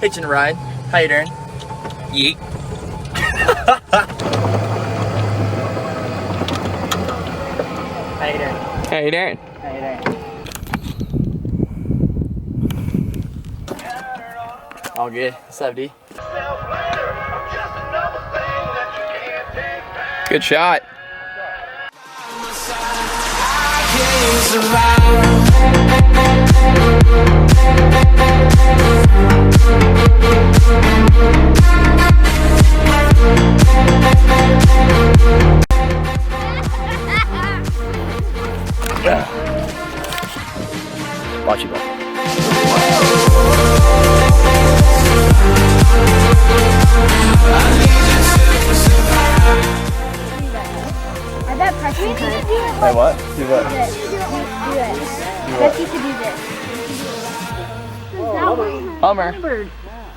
Hitching a ride. How you doing? Yeet. How you doing? How you doing? How you doing? All good. What's up, D? Good shot. Watch you go. I bet Preston could. Wait, what? Do what? Do it. I bet you could do this. Hummer. Hummingbird.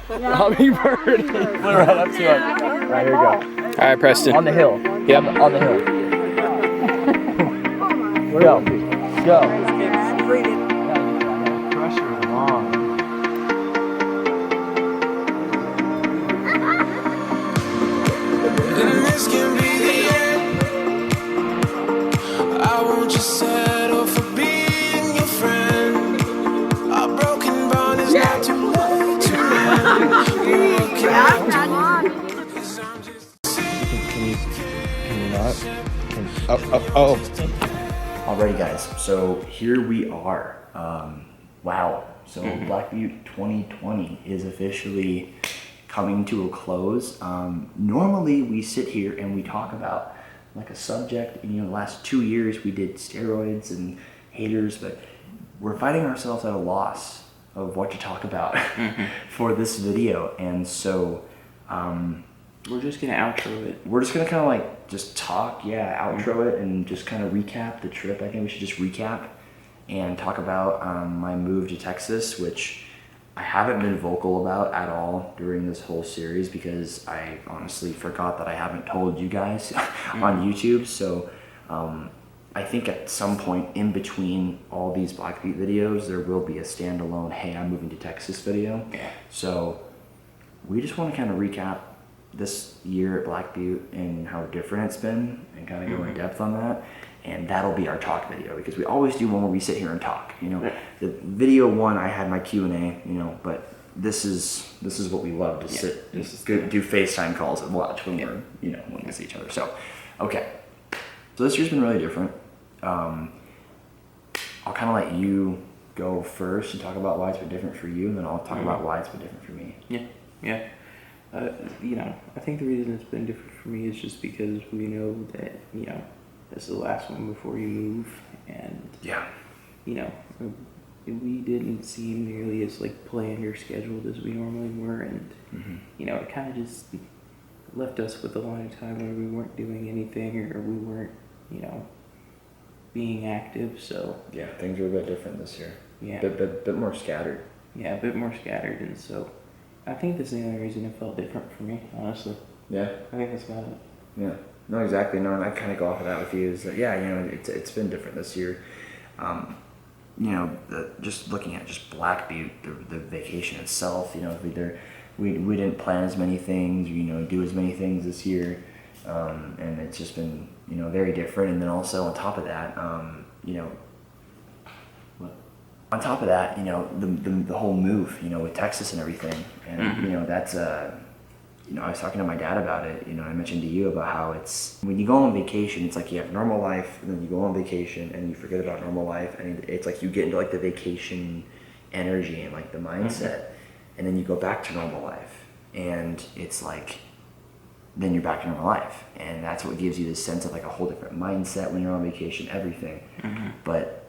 Hummingbird. Went right up to him. Alright, here we go. Alright, Preston. On the hill. Yep. On the hill. Go. Go. Pressure long. This can be the end. I won't just settle for being your friend. A broken bond is not too late to mend. Can you not? Oh. Alrighty, guys. So here we are. Wow. So Black Butte 2020 is officially coming to a close. Normally we sit here and we talk about like a subject. You know, the last 2 years we did steroids and haters, but we're finding ourselves at a loss of what to talk about for this video. And so We're just gonna outro it. we're just gonna kind of like just talk, outro it and just kind of recap the trip. I think we should just recap and talk about my move to Texas, which I haven't been vocal about at all during this whole series because I honestly forgot that I haven't told you guys on YouTube. So I think at some point in between all these Black Butte videos, there will be a standalone, hey, I'm moving to Texas video. Yeah. So we just want to kind of recap this year at Black Butte and how different it's been and kind of go in depth on that. And that'll be our talk video because we always do one where we sit here and talk. You know, the video one I had my Q&A, you know, but this is what we love to sit, just do FaceTime calls and watch when we're, you know, when we see each other. So, okay. So this year's been really different. I'll kind of let you go first and talk about why it's been different for you, and then I'll talk about why it's been different for me. Yeah. You know, I think the reason it's been different for me is just because we know that, you know, this is the last one before you move, and you know, we didn't seem nearly as like planned or scheduled as we normally were, and you know, it kind of just left us with a lot of time where we weren't doing anything or we weren't, you know, being active. So yeah, things are a bit different this year. Yeah, bit more scattered. Yeah, a bit more scattered, and so I think that's the only reason it felt different for me, honestly. Yeah, I think that's about it. Yeah, no, exactly. No, and I kind of go off of that with you. Is that, yeah, you know, it's been different this year. You know, just looking at just Black Butte, the vacation itself. You know, we didn't plan as many things, do as many things this year, and it's just been very different. And then also on top of that, the whole move, with Texas and everything, and that's I was talking to my dad about it. I mentioned to you about how it's when you go on vacation, it's like you have normal life, and then you go on vacation and you forget about normal life, and it's like you get into like the vacation energy and like the mindset, and then you go back to normal life, and it's like then you're back to normal life, and that's what gives you this sense of like a whole different mindset when you're on vacation, everything. But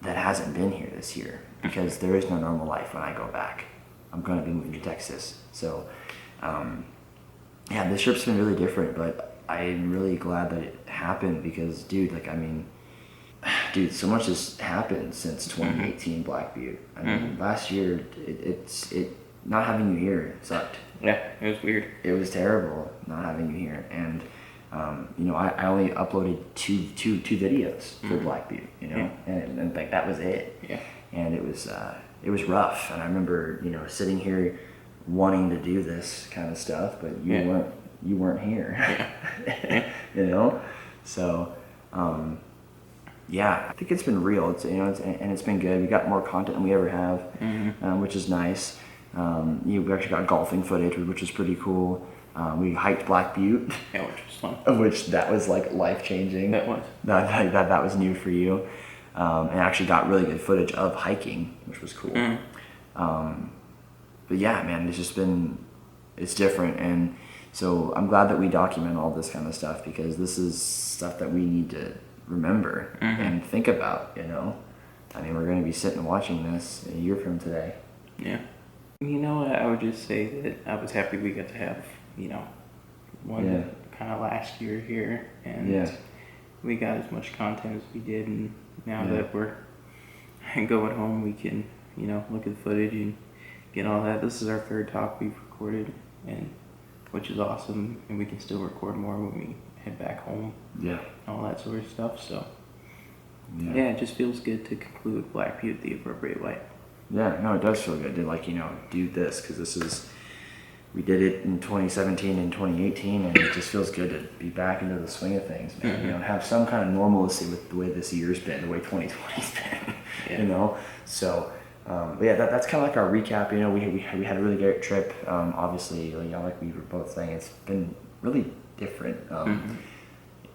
that hasn't been here this year because there is no normal life when I go back. I'm going to be moving to Texas, so. Yeah, this trip's been really different, but I'm really glad that it happened because, dude, so much has happened since 2018 Black Butte. I mean, last year, it not having you here sucked. Yeah, it was weird. It was terrible not having you here, and I only uploaded two videos for Black Butte, and like that was it. Yeah, and it was rough, and I remember sitting here wanting to do this kind of stuff, but you weren't here. Yeah. So I think it's been real. It's been good. We got more content than we ever have, which is nice. We actually got golfing footage, which is pretty cool. We hiked Black Butte, yeah, which was fun. Which that was like life changing. That was. That was new for you, and actually got really good footage of hiking, which was cool. But yeah, man, it's different. And so I'm glad that we document all this kind of stuff because this is stuff that we need to remember and think about, I mean, we're going to be sitting and watching this a year from today. Yeah. I would just say that I was happy we got to have, one kind of last year here. And we got as much content as we did. And now that we're going home, we can, look at the footage and get all that. This is our third talk we've recorded, and which is awesome, and we can still record more when we head back home. Yeah. All that sort of stuff. So yeah, it just feels good to conclude Black Butte the appropriate way. Yeah, no, it does feel good to do this because we did it in 2017 and 2018, and it just feels good to be back into the swing of things, man. And have some kind of normalcy with the way this year's been, the way 2020's been, So. But yeah, that's kind of like our recap. We had a really great trip. Obviously, like we were both saying, it's been really different.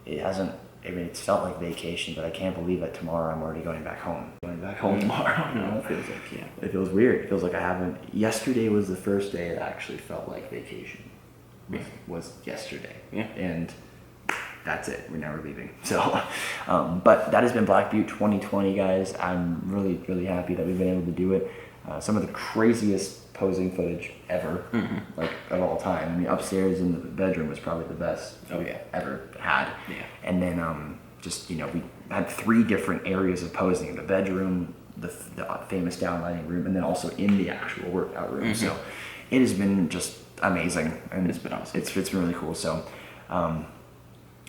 It hasn't. I mean, it's felt like vacation, but I can't believe that tomorrow I'm already going back home. Tomorrow. No, it feels like It feels weird. It feels like I haven't. Yesterday was the first day it actually felt like vacation. Was yesterday. Yeah. And that's it. We're never leaving. So, but that has been Black Butte 2020, guys. I'm really, really happy that we've been able to do it. Some of the craziest posing footage ever, like of all time. I mean, upstairs in the bedroom was probably the best we've ever had. Yeah. And then we had 3 different areas of posing: the bedroom, the famous downlighting room, and then also in the actual workout room. So it has been just amazing, and it's been awesome. It's been really cool. So.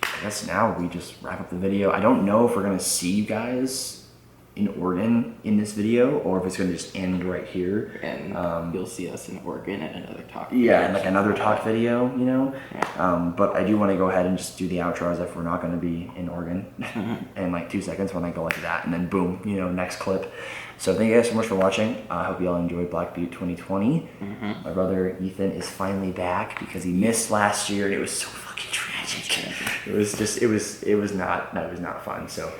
I guess now we just wrap up the video. I don't know if we're going to see you guys in Oregon in this video or if it's going to just end right here. And you'll see us in Oregon at another talk. Yeah, and like another talk video, Yeah. But I do want to go ahead and just do the outro as if we're not going to be in Oregon in like 2 seconds when I go like that. And then boom, next clip. So thank you guys so much for watching. I hope you all enjoyed Black Butte 2020. My brother Ethan is finally back because he missed last year and it was so fucking tragic. It was not fun. So,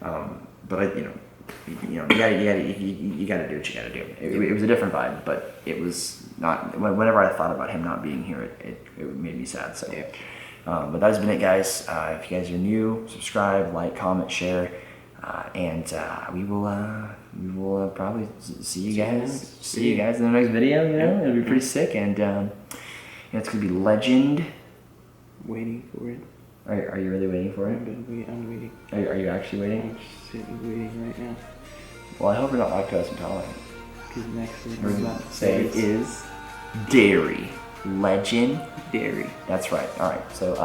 but you gotta do what you gotta do. It was a different vibe, but it was not. Whenever I thought about him not being here, it made me sad. So, but that has been it, guys. If you guys are new, subscribe, like, comment, share, and we will probably see you guys. See you guys in the next video. It'll be pretty sick, and it's gonna be legend. Waiting for it. Are you really waiting for it? I'm waiting. Are you actually waiting? I'm just sitting waiting right now. Well, I hope you're not lactose intolerant. Because next thing We're I'm gonna about to say is dairy. Legend. dairy. That's right. All right. So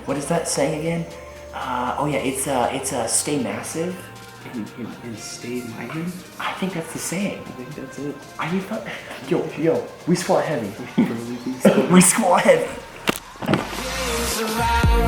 what is that saying again? Oh yeah, it's stay massive. and stay in my hand. I think that's the saying. I think that's it. I thought, yo, we squat heavy. Bro, we do so. We squat heavy. survive.